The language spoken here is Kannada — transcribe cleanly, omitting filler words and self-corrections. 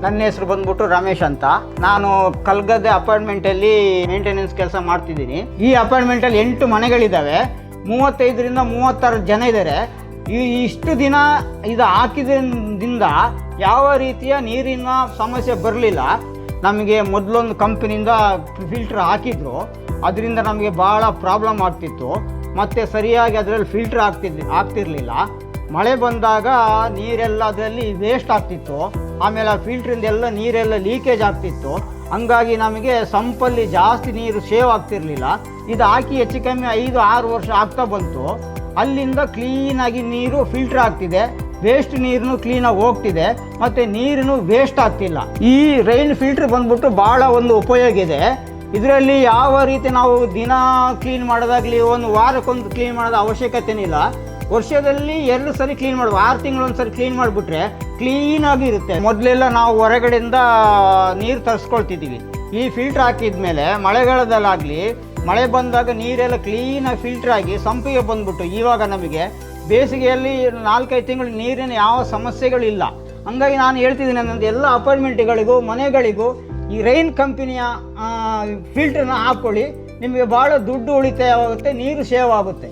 ನನ್ನ ಹೆಸರು ಬಂದ್ಬಿಟ್ಟು ರಮೇಶ್ ಅಂತ. ನಾನು ಕಲ್ಗದ್ದೆ ಅಪಾರ್ಟ್ಮೆಂಟಲ್ಲಿ ಮೇಂಟೆನೆನ್ಸ್ ಕೆಲಸ ಮಾಡ್ತಿದ್ದೀನಿ. ಈ ಅಪಾರ್ಟ್ಮೆಂಟಲ್ಲಿ 8 ಮನೆಗಳಿದ್ದಾವೆ. 35ರಿಂದ 36 ಜನ ಇದ್ದಾರೆ. ಇಷ್ಟು ದಿನ ಇದು ಹಾಕಿದ್ರಿಂದ ಯಾವ ರೀತಿಯ ನೀರಿನ ಸಮಸ್ಯೆ ಬರಲಿಲ್ಲ. ನಮಗೆ ಮೊದಲೊಂದು ಕಂಪನಿಯಿಂದ ಫಿಲ್ಟ್ರ್ ಹಾಕಿದ್ರು, ಅದರಿಂದ ನಮಗೆ ಭಾಳ ಪ್ರಾಬ್ಲಮ್ ಆಗ್ತಿತ್ತು. ಮತ್ತು ಸರಿಯಾಗಿ ಅದರಲ್ಲಿ ಫಿಲ್ಟ್ರ್ ಆಗ್ತಿರಲಿಲ್ಲ. ಮಳೆ ಬಂದಾಗ ನೀರೆಲ್ಲ ಅದರಲ್ಲಿ ವೇಸ್ಟ್ ಆಗ್ತಿತ್ತು. ಆಮೇಲೆ ಆ ಫಿಲ್ಟ್ರಿಂದ ಎಲ್ಲ ನೀರೆಲ್ಲ ಲೀಕೇಜ್ ಆಗ್ತಿತ್ತು. ಹಂಗಾಗಿ ನಮಗೆ ಸಂಪಲ್ಲಿ ಜಾಸ್ತಿ ನೀರು ಸೇವ್ ಆಗ್ತಿರಲಿಲ್ಲ. ಇದು ಹಾಕಿ ಹೆಚ್ಚು ಕಮ್ಮಿ 5-6 ವರ್ಷ ಆಗ್ತಾ ಬಂತು. ಅಲ್ಲಿಂದ ಕ್ಲೀನಾಗಿ ನೀರು ಫಿಲ್ಟ್ರ್ ಆಗ್ತಿದೆ, ವೇಸ್ಟ್ ನೀರನ್ನು ಕ್ಲೀನಾಗಿ ಹೋಗ್ತಿದೆ, ಮತ್ತು ನೀರನ್ನು ವೇಸ್ಟ್ ಆಗ್ತಿಲ್ಲ. ಈ ರೈನ್ ಫಿಲ್ಟ್ರ್ ಬಂದ್ಬಿಟ್ಟು ಭಾಳ ಒಂದು ಉಪಯೋಗ ಇದೆ. ಇದರಲ್ಲಿ ಯಾವ ರೀತಿ ನಾವು ದಿನ ಕ್ಲೀನ್ ಮಾಡೋದಾಗಲಿ, ಒಂದು ವಾರಕ್ಕೊಂದು ಕ್ಲೀನ್ ಮಾಡೋದು ಅವಶ್ಯಕತೆನಿಲ್ಲ. ವರ್ಷದಲ್ಲಿ 2 ಸರಿ ಕ್ಲೀನ್ ಮಾಡುವ, 6 ತಿಂಗಳು ಸರಿ ಕ್ಲೀನ್ ಮಾಡಿಬಿಟ್ರೆ ಕ್ಲೀನಾಗಿ ಇರುತ್ತೆ. ಮೊದಲೆಲ್ಲ ನಾವು ಹೊರಗಡೆಯಿಂದ ನೀರು ತರಿಸ್ಕೊಳ್ತಿದ್ದೀವಿ. ಈ ಫಿಲ್ಟ್ರ್ ಹಾಕಿದ ಮೇಲೆ ಮಳೆಗಾಲದಲ್ಲಾಗಲಿ, ಮಳೆ ಬಂದಾಗ ನೀರೆಲ್ಲ ಕ್ಲೀನಾಗಿ ಫಿಲ್ಟ್ರ್ ಆಗಿ ಸಂಪಿಗೆ ಬಂದ್ಬಿಟ್ಟು ಇವಾಗ ನಮಗೆ ಬೇಸಿಗೆಯಲ್ಲಿ 4-5 ತಿಂಗಳು ನೀರಿನ ಯಾವ ಸಮಸ್ಯೆಗಳಿಲ್ಲ. ಹಂಗಾಗಿ ನಾನು ಹೇಳ್ತಿದ್ದೀನಿ, ನನ್ನದು ಎಲ್ಲ ಅಪಾರ್ಟ್ಮೆಂಟ್ಗಳಿಗೂ ಮನೆಗಳಿಗೂ ಈ ರೈನ್ ಕಂಪನಿಯ ಫಿಲ್ಟ್ರನ್ನ ಹಾಕ್ಕೊಳ್ಳಿ. ನಿಮಗೆ ಭಾಳ ದುಡ್ಡು ಉಳಿತಾಯ ಆಗುತ್ತೆ, ನೀರು ಸೇವ್ ಆಗುತ್ತೆ.